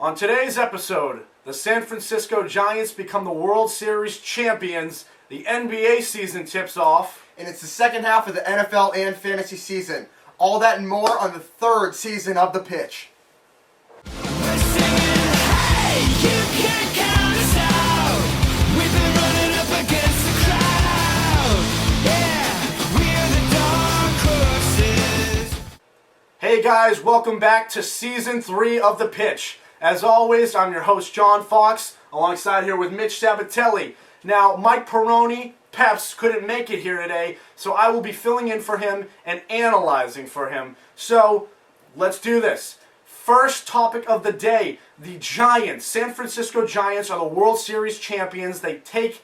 On today's episode, the San Francisco Giants become the World Series champions, the NBA season tips off, and it's the second half of the NFL and fantasy season. All that and more on the third season of The Pitch. We're singing, hey, you can't count us out. We've been running up against the crowd. Yeah, we're the dark horses. Hey guys, welcome back to Season 3 of The Pitch. As always, I'm your host, John Fox, alongside here with Mitch Sabatelli. Now, Mike Perrone, Peps, couldn't make it here today, so I will be filling in for him and analyzing for him. So, let's do this. First topic of the day, the Giants, San Francisco Giants are the World Series champions. They take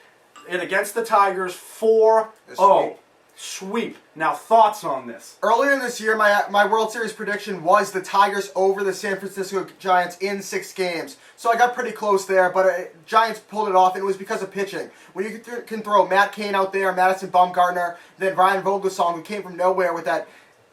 it against the Tigers 4-0. Sweep. Now, thoughts on this? Earlier in this year, my World Series prediction was the Tigers over the San Francisco Giants in 6 games. So I got pretty close there, but Giants pulled it off, and it was because of pitching. When you can throw Matt Cain out there, Madison Bumgarner, then Ryan Vogelsong, who came from nowhere with that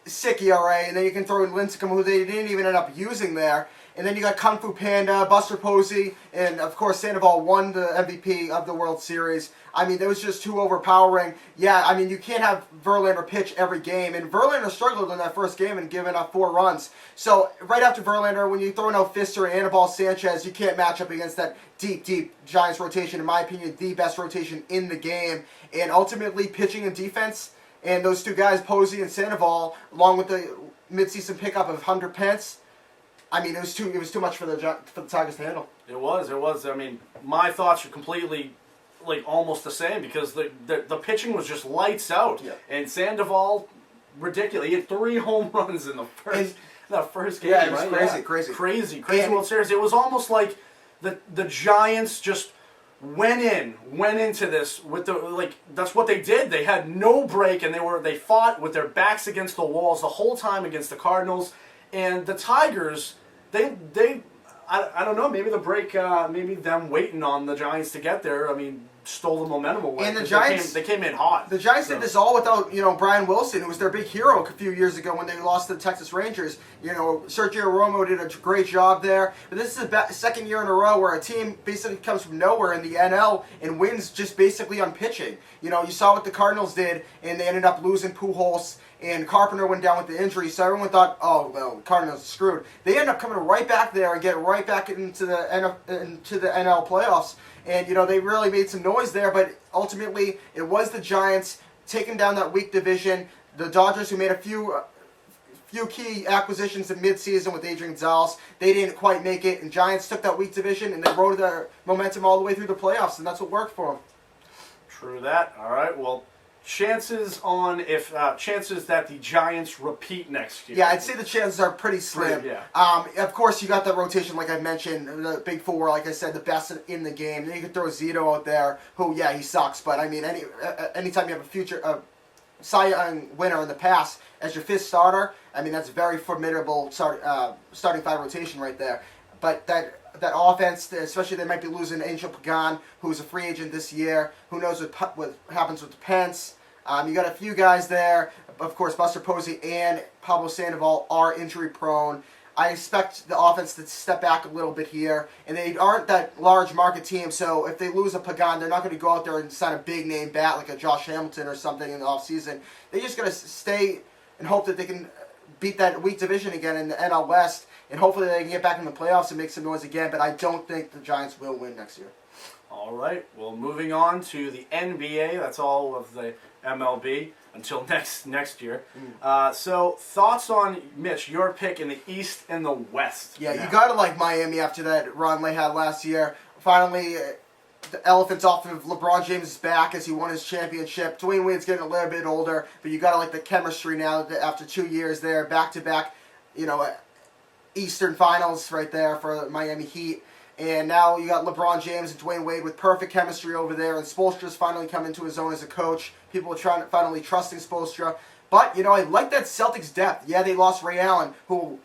sick ERA, and then you can throw in Lincecum, who they didn't even end up using there. And then you got Kung Fu Panda, Buster Posey, and of course Sandoval won the MVP of the World Series. I mean, it was just too overpowering. Yeah, I mean, you can't have Verlander pitch every game. And Verlander struggled in that first game and giving up 4 runs. So right after Verlander, when you throw out Fister and Anibal Sanchez, you can't match up against that deep Giants rotation. In my opinion, the best rotation in the game. And ultimately, pitching and defense, and those 2 guys, Posey and Sandoval, along with the midseason pickup of Hunter Pence, I mean, it was too much for the Tigers to handle. It was. I mean, my thoughts are completely, almost the same because the pitching was just lights out. Yeah. And Sandoval, ridiculous. He had 3 home runs in the first game. Yeah, it was right? crazy. Crazy World Series. It was almost like the Giants just went into this with that's what they did. They had no break, and they fought with their backs against the walls the whole time against the Cardinals. And the Tigers, I don't know, maybe the break, maybe them waiting on the Giants to get there, stole the momentum away. And the Giants, they came in hot. The Giants did this all without, Brian Wilson, who was their big hero a few years ago when they lost to the Texas Rangers. Sergio Romo did a great job there. But this is the second year in a row where a team basically comes from nowhere in the NL and wins just basically on pitching. You saw what the Cardinals did, and they ended up losing Pujols, and Carpenter went down with the injury, so everyone thought, oh, well, Cardinals are screwed. They end up coming right back there and get right back into the NL playoffs. And, they really made some noise there, but ultimately it was the Giants taking down that weak division. The Dodgers, who made a few key acquisitions in midseason with Adrian Gonzalez, they didn't quite make it. And Giants took that weak division, and they rode their momentum all the way through the playoffs, and that's what worked for them. True that. All right, well, chances that the Giants repeat next year. Yeah, I'd say the chances are pretty slim. Yeah. Of course, you got that rotation, like I mentioned, the big 4, like I said, the best in the game. Then you could throw Zito out there, who, yeah, he sucks, but anytime you have a future Cy Young winner in the past as your 5th starter, that's a very formidable starting 5 rotation right there. But that offense, especially they might be losing Angel Pagan, who's a free agent this year. Who knows what happens with Pence? You got a few guys there. Of course, Buster Posey and Pablo Sandoval are injury prone. I expect the offense to step back a little bit here, and they aren't that large market team. So if they lose a Pagan, they're not going to go out there and sign a big name bat like a Josh Hamilton or something in the offseason. They just got to stay and hope that they can beat that weak division again in the NL West, and hopefully they can get back in the playoffs and make some noise again, but I don't think the Giants will win next year. All right, well, moving on to the NBA. That's all of the MLB until next year. So, thoughts on, Mitch, your pick in the East and the West? Yeah, you got to like Miami after that run they had last year. Finally, the elephant's off of LeBron James' back as he won his championship. Dwayne Wade's getting a little bit older, but you got to like the chemistry now after 2 years there, back-to-back, Eastern Finals right there for Miami Heat. And now you got LeBron James and Dwayne Wade with perfect chemistry over there, and Spoelstra's finally come into his own as a coach. People are finally trusting Spoelstra. But, I like that Celtics depth. Yeah, they lost Ray Allen, who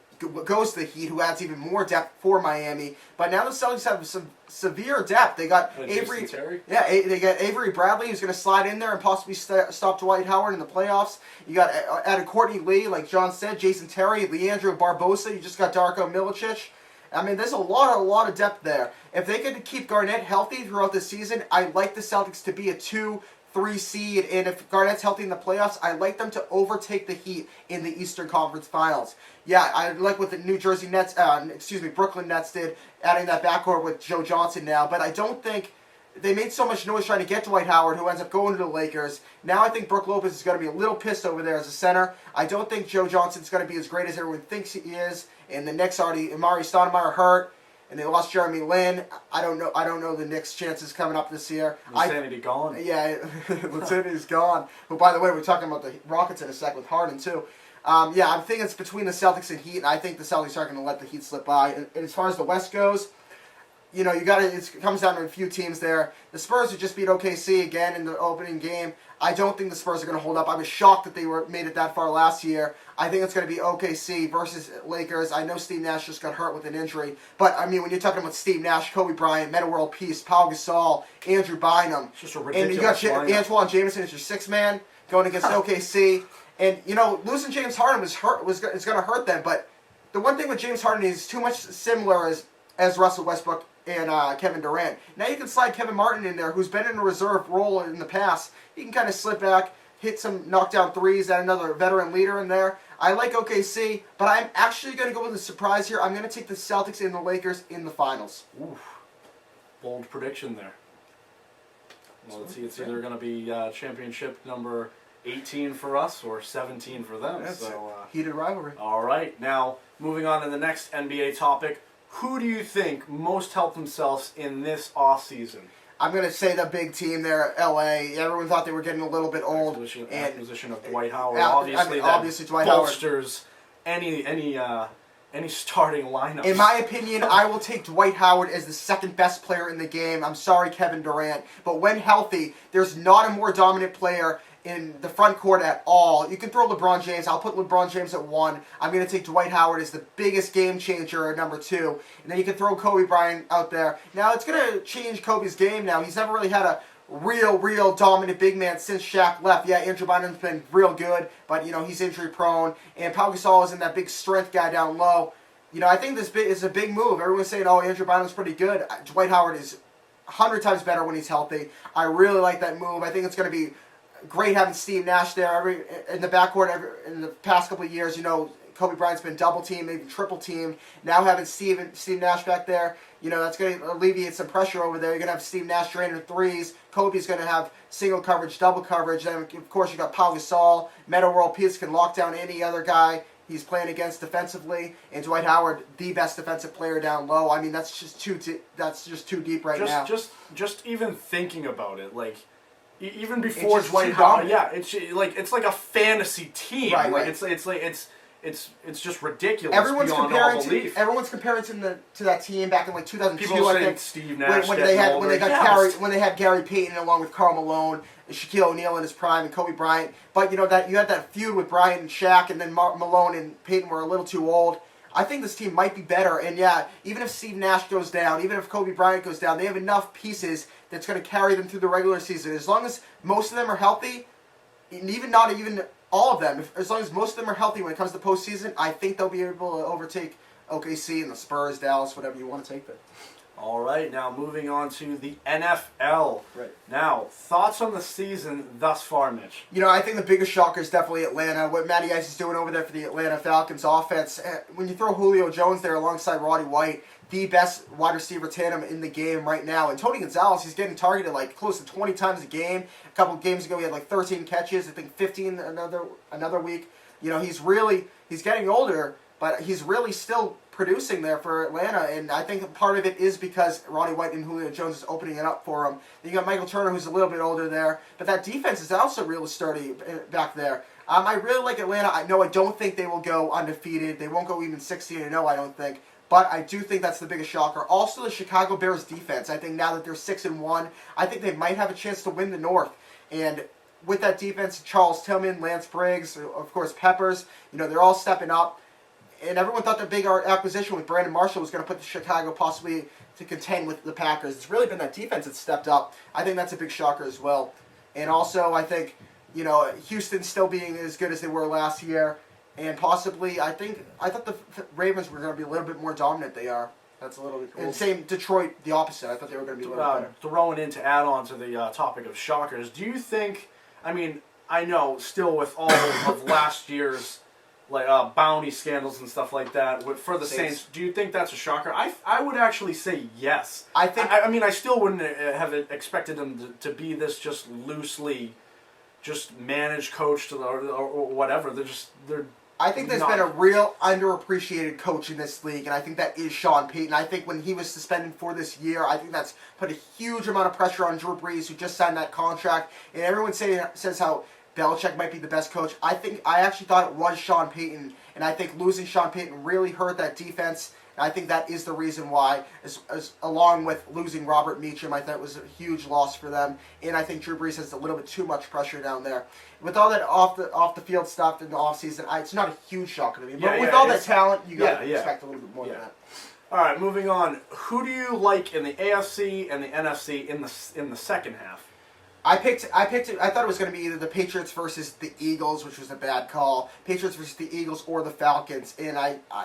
goes to the Heat, who adds even more depth for Miami. But now the Celtics have some severe depth. They got Avery. They got Avery Bradley, who's going to slide in there and possibly stop Dwight Howard in the playoffs. You got added Courtney Lee, like John said, Jason Terry, Leandro Barbosa. You just got Darko Milicic. I mean, there's a lot of depth there. If they could keep Garnett healthy throughout the season, I like the Celtics to be a 2-3 seed, and if Garnett's healthy in the playoffs, I like them to overtake the Heat in the Eastern Conference Finals. Yeah, I like what the Brooklyn Nets did, adding that backcourt with Joe Johnson now, but I don't think they made so much noise trying to get Dwight Howard, who ends up going to the Lakers. Now I think Brook Lopez is going to be a little pissed over there as a center. I don't think Joe Johnson's going to be as great as everyone thinks he is. And the Knicks already, Amari Stoudemire hurt, and they lost Jeremy Lin. I don't know the Knicks' chances coming up this year. Insanity gone. Yeah, Lucinity's gone. Who, by the way, we're talking about the Rockets in a sec with Harden too. Yeah, I'm thinking it's between the Celtics and Heat, and I think the Celtics aren't going to let the Heat slip by. And as far as the West goes, you know, it comes down to a few teams there. The Spurs would just beat OKC again in the opening game. I don't think the Spurs are going to hold up. I was shocked that they made it that far last year. I think it's going to be OKC versus Lakers. I know Steve Nash just got hurt with an injury. But, I mean, when you're talking about Steve Nash, Kobe Bryant, Metta World Peace, Pau Gasol, Andrew Bynum. It's just a ridiculous and you got lineup. Antoine Jameson as your sixth man going against OKC. And, you know, losing James Harden is going to hurt them. But the one thing with James Harden is too much similar as Russell Westbrook and Kevin Durant. Now you can slide Kevin Martin in there, who's been in a reserve role in the past. He can kind of slip back, hit some knockdown threes, add another veteran leader in there. I like OKC, but I'm actually going to go with a surprise here. I'm going to take the Celtics and the Lakers in the finals. Oof. Bold prediction there. Well, let's see. It's either going to be championship number 18 for us or 17 for them. That's So heated rivalry. all right. Now, moving on to the next NBA topic. Who do you think most helped themselves in this offseason? I'm going to say the big team there, LA. Everyone thought they were getting a little bit old. Acquisition of Dwight Howard. Obviously Dwight Howard bolsters any starting lineup. In my opinion, I will take Dwight Howard as the second best player in the game. I'm sorry, Kevin Durant. But when healthy, there's not a more dominant player in the front court at all. You can throw LeBron James. I'll put LeBron James at 1. I'm going to take Dwight Howard as the biggest game changer at number 2. And then you can throw Kobe Bryant out there. Now, it's going to change Kobe's game now. He's never really had a real dominant big man since Shaq left. Yeah, Andrew Bynum's been real good, but, you know, he's injury prone. And Pau Gasol isn't that big strength guy down low. You know, I think this is a big move. Everyone's saying, oh, Andrew Bynum's pretty good. Dwight Howard is 100 times better when he's healthy. I really like that move. I think it's going to be great having Steve Nash there in the backcourt. In the past couple of years, you know, Kobe Bryant's been double teamed, maybe triple teamed. Now having Steve Nash back there, you know, that's going to alleviate some pressure over there. You're going to have Steve Nash draining threes. Kobe's going to have single coverage, double coverage. Then, of course, you got Pau Gasol. Metta World Peace can lock down any other guy he's playing against defensively. And Dwight Howard, the best defensive player down low. I mean, that's just too deep right now. Just even thinking about it, like, even before just Dwight too Howard, dominant. yeah, it's like a fantasy team. Right, like right. it's just ridiculous. Everyone's beyond comparing all belief. to that team back in like 2002. People I saying think Steve Nash when getting they older. had Gary Payton along with Karl Malone, Shaquille O'Neal in his prime, and Kobe Bryant. But you know that you had that feud with Bryant and Shaq, and then Malone and Payton were a little too old. I think this team might be better, and yeah, even if Steve Nash goes down, even if Kobe Bryant goes down, they have enough pieces that's going to carry them through the regular season. As long as most of them are healthy, and not even all of them, as long as most of them are healthy when it comes to postseason, I think they'll be able to overtake OKC and the Spurs, Dallas, whatever you want to take them. All right, now moving on to the NFL. Right. Now, thoughts on the season thus far, Mitch? You know, I think the biggest shocker is definitely Atlanta. What Matty Ice is doing over there for the Atlanta Falcons offense. When you throw Julio Jones there alongside Roddy White, the best wide receiver tandem in the game right now. And Tony Gonzalez, he's getting targeted like close to 20 times a game. A couple of games ago, he had like 13 catches. I think 15 another week. You know, he's getting older, but he's really still producing there for Atlanta, and I think part of it is because Roddy White and Julio Jones is opening it up for him. You got Michael Turner, who's a little bit older there, but that defense is also really sturdy back there. I really like Atlanta. I don't think they will go undefeated. They won't go even 16-0, I don't think. But I do think that's the biggest shocker. Also, the Chicago Bears defense. I think now that they're 6-1, I think they might have a chance to win the North. And with that defense, Charles Tillman, Lance Briggs, of course Peppers, you know, they're all stepping up. And everyone thought the big acquisition with Brandon Marshall was going to put Chicago possibly to contend with the Packers. It's really been that defense that's stepped up. I think that's a big shocker as well. And also, I think, you know, Houston still being as good as they were last year. and possibly I thought the Ravens were going to be a little bit more dominant. They are. That's a little bit cool. And same Detroit, the opposite. I thought they were going to be a little bit better. Throwing in to add on to the topic of shockers, do you think, I mean, I know still with all of last year's like bounty scandals and stuff like that for the Saints, do you think that's a shocker? I would actually say yes. I mean, I still wouldn't have expected them to be this just loosely just managed, coached, or whatever. They're I think there's been a real underappreciated coach in this league, and I think that is Sean Payton. I think when he was suspended for this year, I think that's put a huge amount of pressure on Drew Brees, who just signed that contract. And everyone says how Belichick might be the best coach. I actually thought it was Sean Payton, and I think losing Sean Payton really hurt that defense. And I think that is the reason why, as along with losing Robert Meacham, I thought it was a huge loss for them. And I think Drew Brees has a little bit too much pressure down there. With all that off the field stuff in the offseason, it's not a huge shocker to me. But with all that talent, you got to expect a little bit more than that. All right, moving on. Who do you like in the AFC and the NFC in the second half? I thought it was going to be either the Patriots versus the Eagles, which was a bad call. Patriots versus the Eagles or the Falcons, and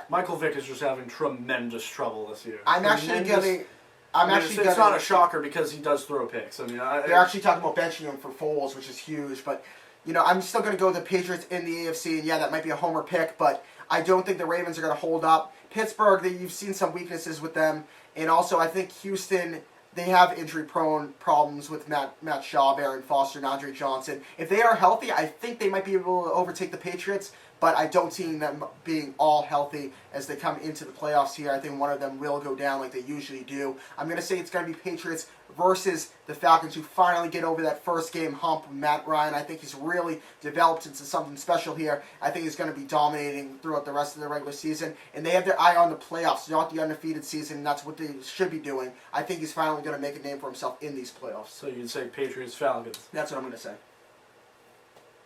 Michael Vick is just having tremendous trouble this year. It's not a shocker because he does throw picks. I mean, they're actually talking about benching him for Foles, which is huge. But I'm still going to go with the Patriots in the AFC, and that might be a homer pick, but I don't think the Ravens are going to hold up. Pittsburgh, you've seen some weaknesses with them, and also I think Houston. They have injury-prone problems with Matt Schaub, Aaron Foster, and Andre Johnson. If they are healthy, I think they might be able to overtake the Patriots, but I don't see them being all healthy as they come into the playoffs here. I think one of them will go down like they usually do. I'm going to say it's going to be Patriots versus the Falcons, who finally get over that first game hump with Matt Ryan. I think he's really developed into something special here. I think he's going to be dominating throughout the rest of the regular season. And they have their eye on the playoffs, not the undefeated season, and that's what they should be doing. I think he's finally going to make a name for himself in these playoffs. So you'd say Patriots, Falcons. That's what I'm going to say.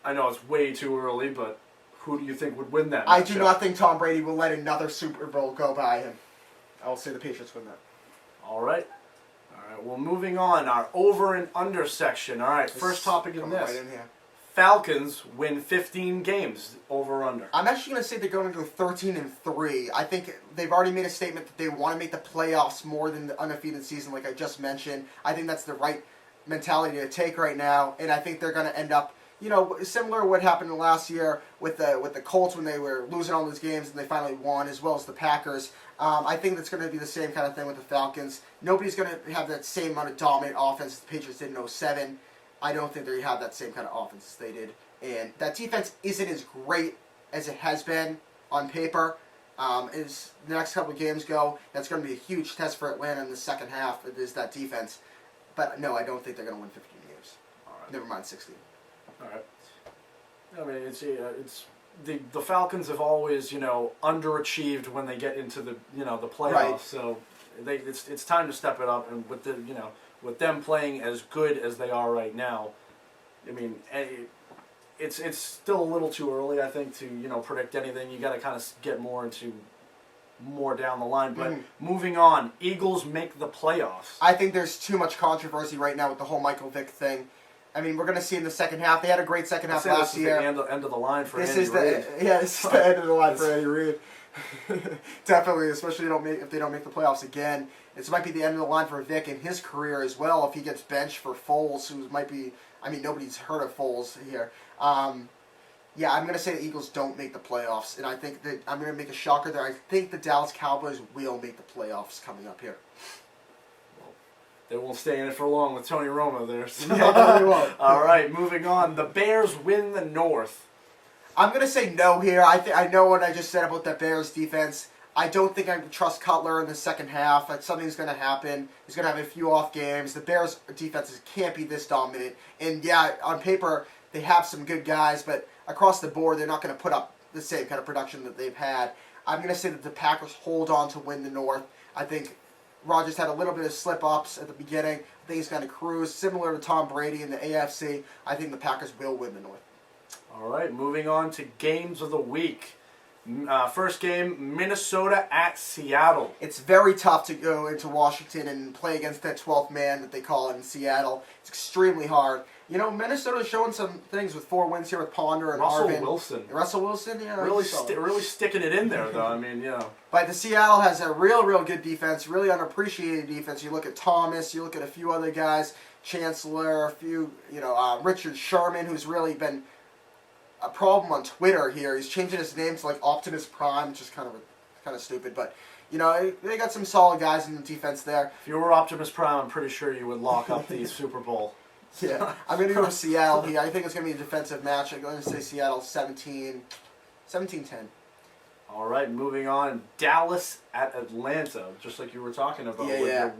I know it's way too early, but who do you think would win that matchup? I do not think Tom Brady will let another Super Bowl go by him. I will say the Patriots win that. All right. Well, moving on, our over and under section. All right, first topic in this. Right in here. Falcons win 15 games, over under. I'm actually going to say they're going to go 13-3. I think they've already made a statement that they want to make the playoffs more than the undefeated season, like I just mentioned. I think that's the right mentality to take right now, and I think they're going to end up, similar to what happened last year with the Colts when they were losing all those games and they finally won, as well as the Packers. I think that's going to be the same kind of thing with the Falcons. Nobody's going to have that same amount of dominant offense as the Patriots did in 2007. I don't think they have that same kind of offense as they did. And that defense isn't as great as it has been on paper. As the next couple of games go, that's going to be a huge test for Atlanta in the second half, is that defense. But no, I don't think they're going to win 15 games. All right. Never mind 16. All right. I mean, it's the Falcons have always, underachieved when they get into the playoffs. Right. So it's time to step it up, and with them playing as good as they are right now, I mean, it's still a little too early, I think, to predict anything. You got to kind of get more down the line. But moving on, Eagles make the playoffs. I think there's too much controversy right now with the whole Michael Vick thing. I mean, we're going to see in the second half. They had a great second half last year. This is the end of the line for Andy Reid. This is the end of the line for Andy Reid. Definitely, especially if they don't make the playoffs again. This might be the end of the line for Vic in his career as well if he gets benched for Foles, who might be... I mean, nobody's heard of Foles here. I'm going to say the Eagles don't make the playoffs, and I think that I'm going to make a shocker there. I think the Dallas Cowboys will make the playoffs coming up here. They won't stay in it for long with Tony Romo there. So. Yeah, no, they won't. All right, moving on. The Bears win the North. I'm going to say no here. I know what I just said about that Bears defense. I don't think I can trust Cutler in the second half. Something's going to happen. He's going to have a few off games. The Bears' defenses can't be this dominant. And, on paper, they have some good guys, but across the board, they're not going to put up the same kind of production that they've had. I'm going to say that the Packers hold on to win the North. I think Rodgers had a little bit of slip-ups at the beginning. I think he's going to cruise, similar to Tom Brady in the AFC. I think the Packers will win the North. All right, moving on to games of the week. First game, Minnesota at Seattle. It's very tough to go into Washington and play against that 12th man that they call in Seattle. It's extremely hard. You know, Minnesota's showing some things with 4 wins here with Ponder and Russell Harvin. Wilson. Russell Wilson, yeah. Really, he's solid. really sticking it in there, though. I mean, you know. But the Seattle has a real good defense, really unappreciated defense. You look at Thomas, you look at a few other guys, Chancellor, a few, Richard Sherman, who's really been a problem on Twitter here. He's changing his name to like Optimus Prime, which is kind of stupid. But they got some solid guys in the defense there. If you were Optimus Prime, I'm pretty sure you would lock up the Super Bowl. Yeah, I'm going to go with Seattle here. I think it's going to be a defensive match. I'm going to say Seattle 17-10. All right, moving on. Dallas at Atlanta, just like you were talking about. Yeah.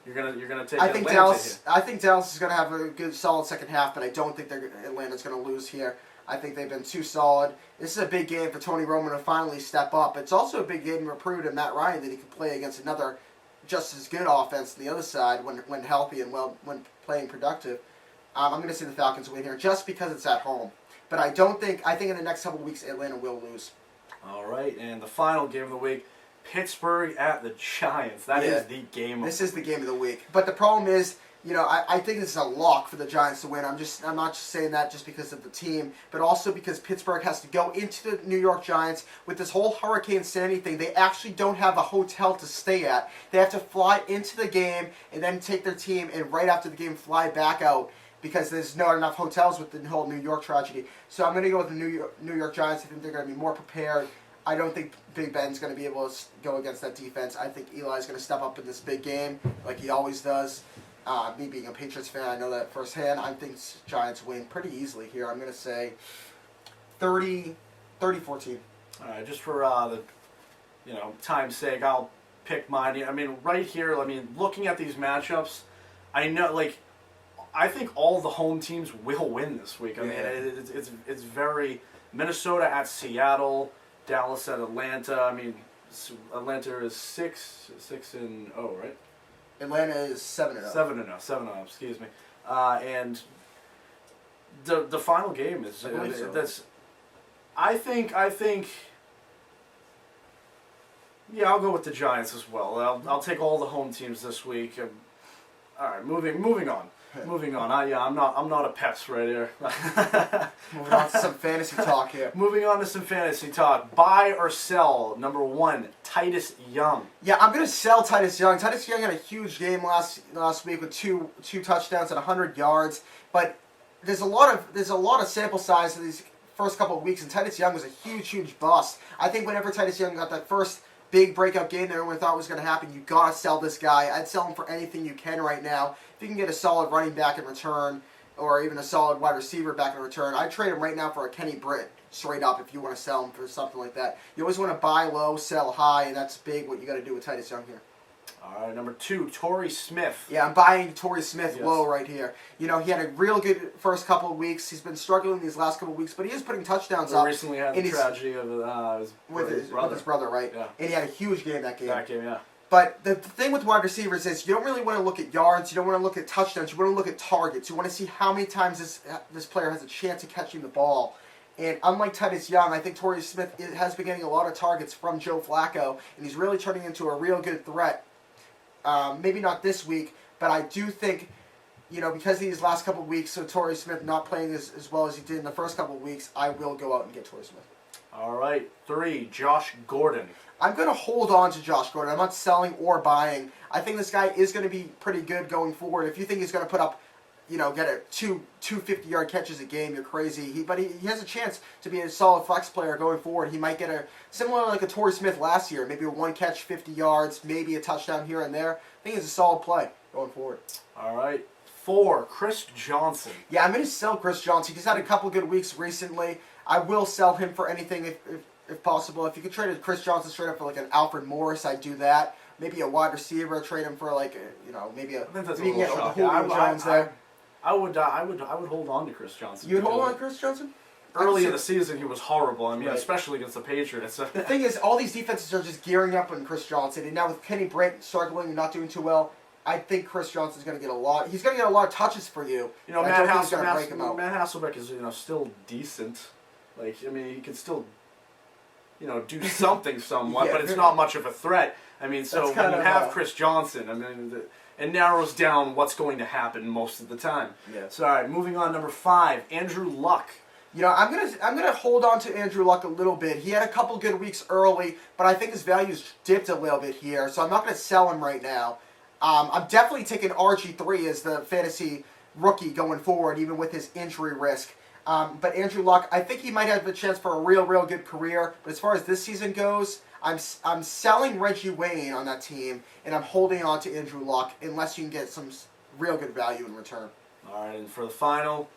You're gonna take. I think Atlanta Dallas. here. I think Dallas is going to have a good, solid second half, but I don't think Atlanta's going to lose here. I think they've been too solid. This is a big game for Tony Romo to finally step up. It's also a big game for Pruitt and Matt Ryan that he can play against another just as good offense on the other side when healthy and when playing productive. I'm going to see the Falcons win here just because it's at home. But I think in the next couple of weeks Atlanta will lose. All right, and the final game of the week, Pittsburgh at the Giants. That is the game. This is the game of the week. But the problem is, I think this is a lock for the Giants to win. I'm not just saying that just because of the team, but also because Pittsburgh has to go into the New York Giants with this whole Hurricane Sandy thing. They actually don't have a hotel to stay at. They have to fly into the game and then take their team and right after the game fly back out because there's not enough hotels with the whole New York tragedy. So I'm going to go with the New York Giants. I think they're going to be more prepared. I don't think Big Ben's going to be able to go against that defense. I think Eli's going to step up in this big game like he always does. Me being a Patriots fan, I know that firsthand. I think Giants win pretty easily here. I'm going to say 30-14. All right, just for the time's sake, I'll pick mine. I mean, right here, looking at these matchups, I think all the home teams will win this week. I mean, it's very Minnesota at Seattle, Dallas at Atlanta. I mean, Atlanta is 6-0, right? Atlanta is 7-0. 7-0. Excuse me. And the final game is that's. I think. Yeah, I'll go with the Giants as well. I'll take all the home teams this week. All right, moving on. Moving on. I'm not a Peps right here. Moving on to some fantasy talk here. Moving on to some fantasy talk. Buy or sell. Number 1, Titus Young. Yeah, I'm gonna sell Titus Young. Titus Young had a huge game last week with two touchdowns and 100 yards. But there's a lot of sample size in these first couple of weeks, and Titus Young was a huge bust. I think whenever Titus Young got that first big breakout game that everyone thought was going to happen, you gotta sell this guy. I'd sell him for anything you can right now. If you can get a solid running back in return, or even a solid wide receiver back in return, I'd trade him right now for a Kenny Britt, straight up, if you want to sell him for something like that. You always want to buy low, sell high, and that's big what you got to do with Titus Young here. All right, number 2, Torrey Smith. Yeah, I'm buying Torrey Smith low right here. He had a real good first couple of weeks. He's been struggling these last couple of weeks, but he is putting touchdowns up. Recently had the tragedy of his brother, right? Yeah. And he had a huge game that game. Yeah. But the thing with wide receivers is you don't really want to look at yards. You don't want to look at touchdowns. You want to look at targets. You want to see how many times this player has a chance of catching the ball. And unlike Titus Young, I think Torrey Smith has been getting a lot of targets from Joe Flacco, and he's really turning into a real good threat. Maybe not this week, but I do think, because of these last couple of weeks, so Torrey Smith not playing as well as he did in the first couple of weeks, I will go out and get Torrey Smith. All right, 3, Josh Gordon. I'm going to hold on to Josh Gordon. I'm not selling or buying. I think this guy is going to be pretty good going forward. If you think he's going to put up, get a 250-yard catches a game, you're crazy. But he has a chance to be a solid flex player going forward. He might get similar like a Torrey Smith last year, maybe a one catch, 50 yards, maybe a touchdown here and there. I think it's a solid play going forward. All right, 4, Chris Johnson. Yeah, I'm going to sell Chris Johnson. He's had a couple good weeks recently. I will sell him for anything if possible. If you could trade Chris Johnson straight up for like an Alfred Morris, I'd do that. Maybe a wide receiver, trade him for maybe a. I think that's a maybe little shocking. Julio Jones there. I would hold on to Chris Johnson. You would hold on to Chris Johnson? Early in the season, he was horrible. I mean, Right. especially against the Patriots. The thing is, all these defenses are just gearing up on Chris Johnson, and now with Kenny Britt struggling and not doing too well, I think Chris Johnson's going to get a lot. He's going to get a lot of touches for you. Matt Hasselbeck is still decent. He can still do something somewhat, Yeah. but it's not much of a threat. I mean, so That's when kind you of, have Chris Johnson, I mean, it narrows down what's going to happen most of the time. Yeah. So, all right, moving on, number 5, Andrew Luck. I'm gonna hold on to Andrew Luck a little bit. He had a couple good weeks early, but I think his value's dipped a little bit here, so I'm not gonna sell him right now. I'm definitely taking RG3 as the fantasy rookie going forward, even with his injury risk. But Andrew Luck, I think he might have a chance for a real good career. But as far as this season goes, I'm selling Reggie Wayne on that team, and I'm holding on to Andrew Luck unless you can get some real good value in return. All right, and for the final,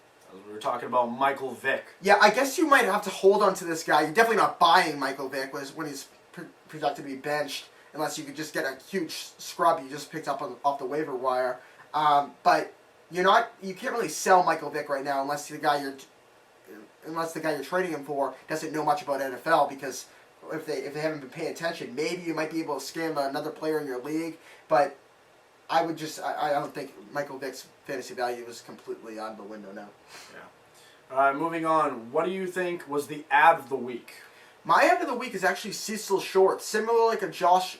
we were talking about Michael Vick. Yeah, I guess you might have to hold on to this guy. You're definitely not buying Michael Vick when he's projected to be benched, unless you could just get a huge scrub you just picked up off the waiver wire. But you can't really sell Michael Vick right now unless the guy you're trading him for doesn't know much about NFL, because if they haven't been paying attention, maybe you might be able to scam another player in your league. But I don't think Michael Vick's fantasy value is completely out of the window now. Yeah. All right, moving on. What do you think was the ad of the week? My ad of the week is actually Cecil Shorts, similar like a Josh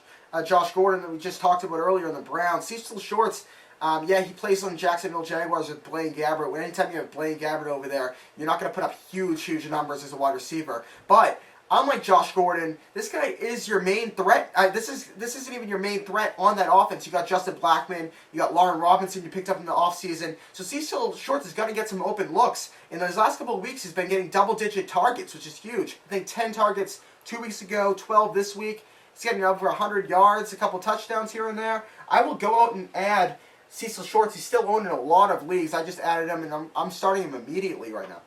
Gordon that we just talked about earlier in the Browns. Cecil Shorts, he plays on Jacksonville Jaguars with Blaine Gabbert. Anytime you have Blaine Gabbert over there, you're not going to put up huge numbers as a wide receiver. But unlike Josh Gordon, this guy is your main threat. This isn't even your main threat on that offense. You got Justin Blackmon, you got Lauren Robinson you picked up in the offseason. So Cecil Shorts is going to get some open looks. In those last couple of weeks, he's been getting double-digit targets, which is huge. I think 10 targets 2 weeks ago, 12 this week. He's getting over 100 yards, a couple touchdowns here and there. I will go out and add Cecil Shorts. He's still owned in a lot of leagues. I just added him, and I'm starting him immediately right now.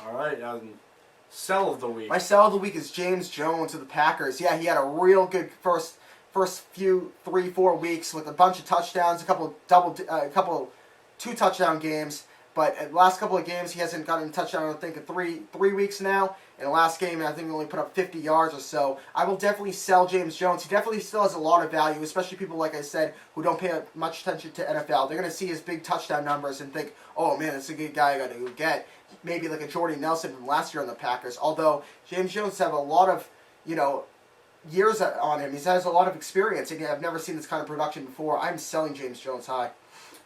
All right, sell of the week. My sell of the week is James Jones of the Packers. Yeah, he had a real good first few 3-4 weeks with a bunch of touchdowns, a couple 2-touchdown games. But the last couple of games, he hasn't gotten a touchdown, I think, in three weeks now. In the last game, I think he only put up 50 yards or so. I will definitely sell James Jones. He definitely still has a lot of value, especially people, like I said, who don't pay much attention to NFL. They're going to see his big touchdown numbers and think, oh, man, that's a good guy I got to get. Maybe like a Jordy Nelson from last year on the Packers. Although James Jones have a lot of, years on him. He has a lot of experience, and I've never seen this kind of production before. I'm selling James Jones high.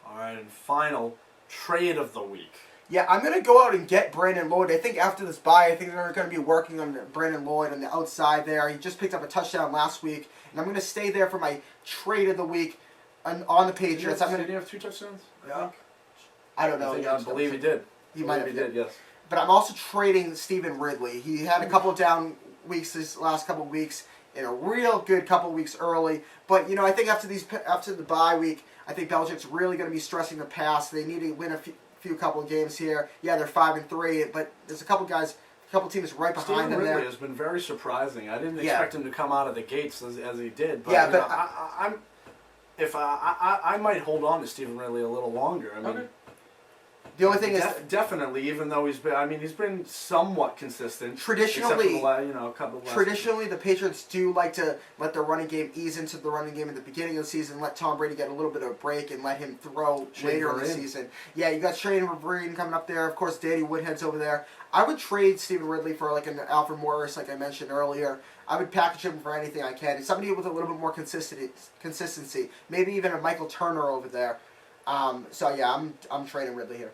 All right, and final trade of the week. Yeah, I'm going to go out and get Brandon Lloyd. I think after this bye, I think they're going to be working on Brandon Lloyd on the outside there. He just picked up a touchdown last week, and I'm going to stay there for my trade of the week on the Patriots. Did he have 2 touchdowns? Yeah. I don't know. I believe he did. He might have did, yes. But I'm also trading Stephen Ridley. He had a couple of down weeks this last couple of weeks, and a real good couple of weeks early. But I think after the bye week, I think Belichick's really going to be stressing the pass. They need to win a few couple of games here. Yeah, they're 5-3, but there's a couple teams right behind Stephen them Ridley there. has been very surprising. I didn't expect him to come out of the gates as he did. But, Yeah, but I might hold on to Stephen Ridley a little longer. I mean, Okay. The only thing is, definitely, even though he's been somewhat consistent. Traditionally, except for a couple of traditionally, the Patriots do like to let the running game ease into the running game at the beginning of the season, let Tom Brady get a little bit of a break, and let him throw later in the season. Yeah, you got Shane Vereen coming up there. Of course, Danny Woodhead's over there. I would trade Stephen Ridley for like an Alfred Morris, like I mentioned earlier. I would package him for anything I can. Somebody with a little bit more consistency. Maybe even a Michael Turner over there. So yeah, I'm trading Ridley here.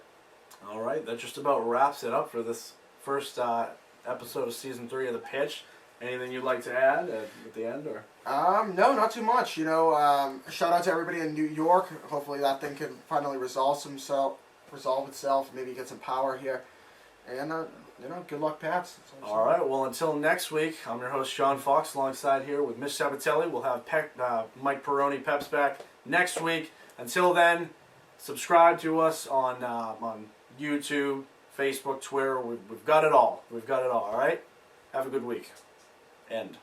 All right, that just about wraps it up for this first episode of Season 3 of The Pitch. Anything you'd like to add at the end, or? No, not too much. Shout out to everybody in New York. Hopefully that thing can finally resolve itself. Maybe get some power here. And good luck, Pats. All right. Well, until next week, I'm your host John Fox, alongside here with Mitch Sabatelli. We'll have Mike Perroni Peps back next week. Until then, subscribe to us on YouTube, Facebook, Twitter. We've got it all. All right. Have a good week. End.